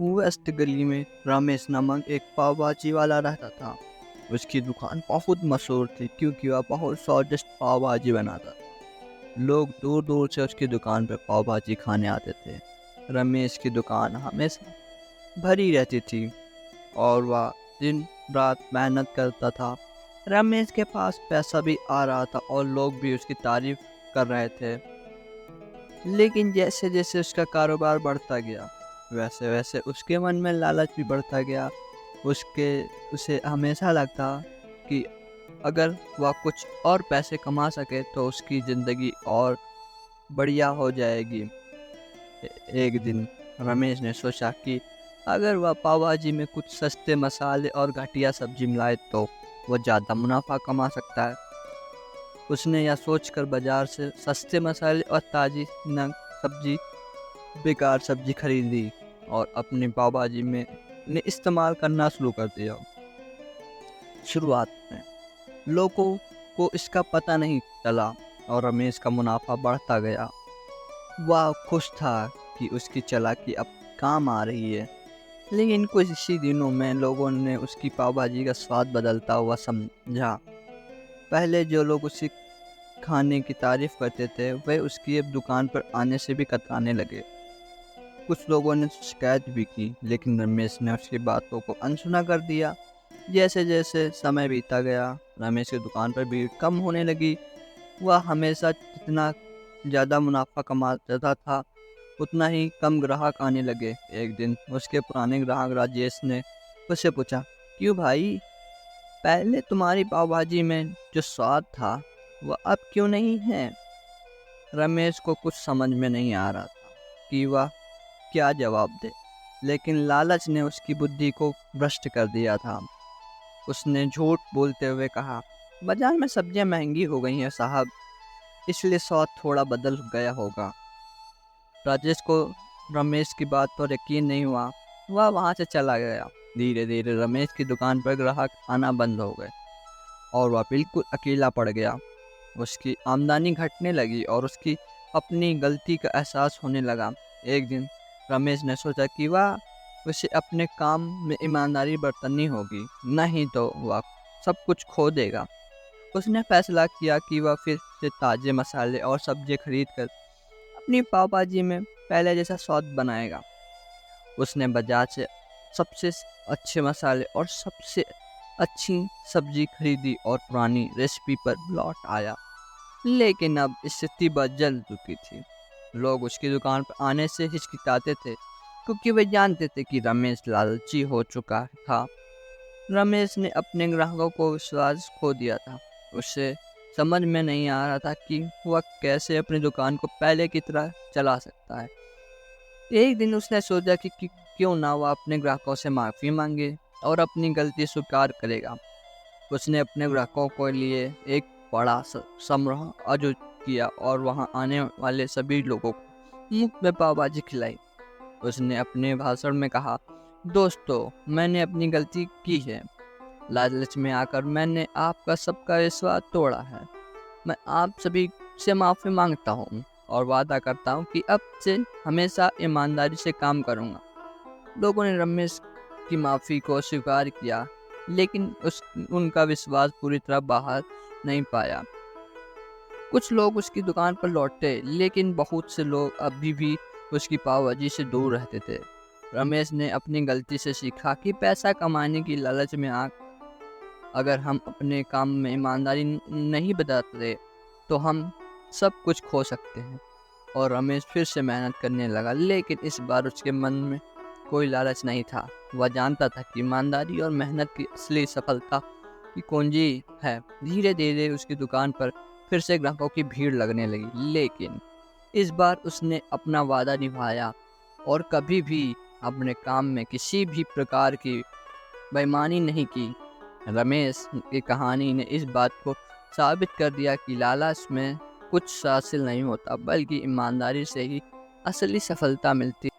व्यस्त गली में रमेश नामक एक पाव भाजी वाला रहता था। उसकी दुकान बहुत मशहूर थी क्योंकि वह बहुत स्वादिष्ट पाव भाजी बनाता था। लोग दूर दूर से उसकी दुकान पर पाव भाजी खाने आते थे। रमेश की दुकान हमेशा भरी रहती थी और वह दिन रात मेहनत करता था। रमेश के पास पैसा भी आ रहा था और लोग भी उसकी तारीफ कर रहे थे। लेकिन जैसे जैसे उसका कारोबार बढ़ता गया, वैसे वैसे उसके मन में लालच भी बढ़ता गया। उसके उसे हमेशा लगता कि अगर वह कुछ और पैसे कमा सके तो उसकी ज़िंदगी और बढ़िया हो जाएगी। एक दिन रमेश ने सोचा कि अगर वह पाव भाजी में कुछ सस्ते मसाले और घटिया सब्जी मिलाए तो वह ज़्यादा मुनाफा कमा सकता है। उसने यह सोचकर बाजार से सस्ते मसाले और ताज़ी नग सब्जी बेकार सब्जी खरीदी और अपनी पाव भाजी में ने इस्तेमाल करना शुरू कर दिया। शुरुआत में लोगों को इसका पता नहीं चला और रमेश का मुनाफा बढ़ता गया। वह खुश था कि उसकी चालाकी अब काम आ रही है। लेकिन कुछ इसी दिनों में लोगों ने उसकी पाव भाजी का स्वाद बदलता हुआ समझा। पहले जो लोग उसी खाने की तारीफ करते थे वे उसकी अब दुकान पर आने से भी कतराने लगे। कुछ लोगों ने शिकायत भी की, लेकिन रमेश ने उसकी बातों को अनसुना कर दिया। जैसे जैसे समय बीता गया, रमेश की दुकान पर भीड़ कम होने लगी। वह हमेशा जितना ज़्यादा मुनाफा कमाता था उतना ही कम ग्राहक आने लगे। एक दिन उसके पुराने ग्राहक राजेश ने उससे पूछा, क्यों भाई, पहले तुम्हारी पाव भाजी में जो स्वाद था वह अब क्यों नहीं है? रमेश को कुछ समझ में नहीं आ रहा था कि वह क्या जवाब दे, लेकिन लालच ने उसकी बुद्धि को भ्रष्ट कर दिया था। उसने झूठ बोलते हुए कहा, बाजार में सब्जियां महंगी हो गई हैं साहब, इसलिए स्वाद थोड़ा बदल गया होगा। राजेश को रमेश की बात पर यकीन नहीं हुआ। वह वहां से चला गया। धीरे धीरे रमेश की दुकान पर ग्राहक आना बंद हो गए और वह बिल्कुल अकेला पड़ गया। उसकी आमदनी घटने लगी और उसकी अपनी गलती का एहसास होने लगा। एक दिन रमेश ने सोचा कि वह उसे अपने काम में ईमानदारी बरतनी होगी, नहीं तो वह सब कुछ खो देगा। उसने फैसला किया कि वह फिर से ताज़े मसाले और सब्जी खरीद कर अपनी पाव भाजी में पहले जैसा स्वाद बनाएगा। उसने बाजार से सबसे अच्छे मसाले और सबसे अच्छी सब्जी खरीदी और पुरानी रेसिपी पर लौट आया। लेकिन अब स्थिति बदल चुकी थी। लोग उसकी दुकान पर आने से हिचकिचाते थे क्योंकि वे जानते थे कि रमेश लालची हो चुका था। रमेश ने अपने ग्राहकों को विश्वास खो दिया था। उसे समझ में नहीं आ रहा था कि वह कैसे अपनी दुकान को पहले की तरह चला सकता है। एक दिन उसने सोचा कि क्यों ना वह अपने ग्राहकों से माफ़ी मांगे और अपनी गलती स्वीकार करेगा। उसने अपने ग्राहकों के लिए एक बड़ा समारोह आयोजित किया और वहां आने वाले सभी लोगों को मुफ्त में पाव भाजी खिलाई। उसने अपने भाषण में कहा, दोस्तों, मैंने अपनी गलती की है। लालच में आकर मैंने आपका सबका विश्वास तोड़ा है। मैं आप सभी से माफ़ी मांगता हूँ और वादा करता हूँ कि अब से हमेशा ईमानदारी से काम करूँगा। लोगों ने रमेश की माफ़ी को स्वीकार किया, लेकिन उनका विश्वास पूरी तरह बाहर नहीं पाया। कुछ लोग उसकी दुकान पर लौटे, लेकिन बहुत से लोग अभी भी उसकी पाव भाजी से दूर रहते थे। रमेश ने अपनी गलती से सीखा कि पैसा कमाने की लालच में अगर हम अपने काम में ईमानदारी नहीं बताते तो हम सब कुछ खो सकते हैं। और रमेश फिर से मेहनत करने लगा, लेकिन इस बार उसके मन में कोई लालच नहीं था। वह जानता था कि ईमानदारी और मेहनत की असली सफलता की कुंजी है। धीरे धीरे उसकी दुकान पर फिर से ग्राहकों की भीड़ लगने लगी, लेकिन इस बार उसने अपना वादा निभाया और कभी भी अपने काम में किसी भी प्रकार की बेईमानी नहीं की। रमेश की कहानी ने इस बात को साबित कर दिया कि लालच में कुछ हासिल नहीं होता, बल्कि ईमानदारी से ही असली सफलता मिलती